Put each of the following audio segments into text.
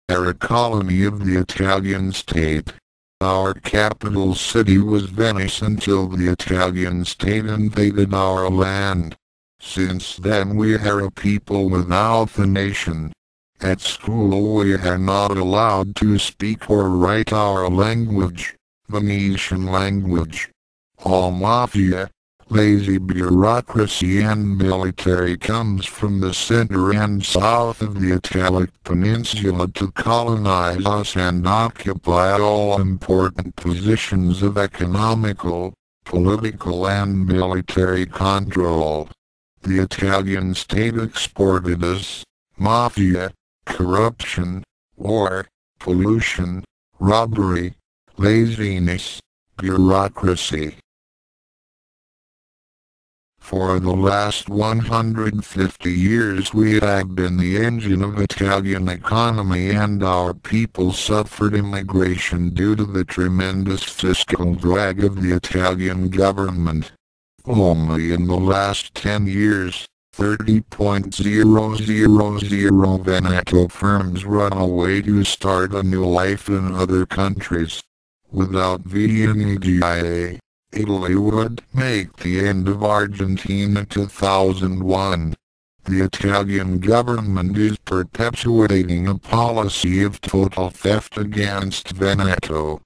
are a colony of the Italian state. Our capital city was Venice until the Italian state invaded our land. Since then we are a people without a nation. At school we are not allowed to speak or write our language, Venetian language. All mafia, lazy bureaucracy and military comes from the center and south of the Italic Peninsula to colonize us and occupy all important positions of economical, political and military control. The Italian state exported us, mafia, corruption, war, pollution, robbery, laziness, bureaucracy. For the last 150 years we have been the engine of Italian economy and our people suffered immigration due to the tremendous fiscal drag of the Italian government. Only in the last 10 years, 30,000 Veneto firms run away to start a new life in other countries. Without Venezia, Italy would make the end of Argentina 2001. The Italian government is perpetuating a policy of total theft against Veneto.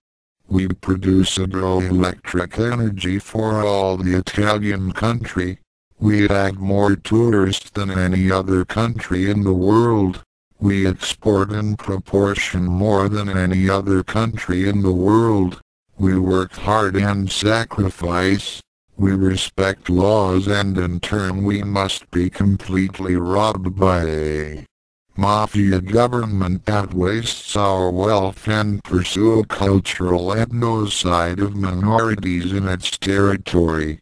We produce hydroelectric energy for all the Italian country. We have more tourists than any other country in the world. We export in proportion more than any other country in the world. We work hard and sacrifice. We respect laws and in turn we must be completely robbed by a mafia government that wastes our wealth and pursue cultural ethnocide of minorities in its territory.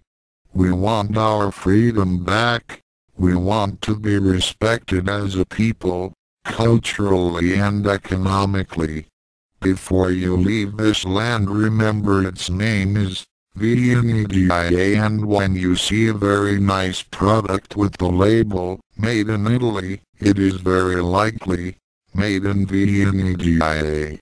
We want our freedom back. We want to be respected as a people, culturally and economically. Before you leave this land, remember its name is Venezia, and when you see a very nice product with the label, Made in Italy, it is very likely, made in Venezia.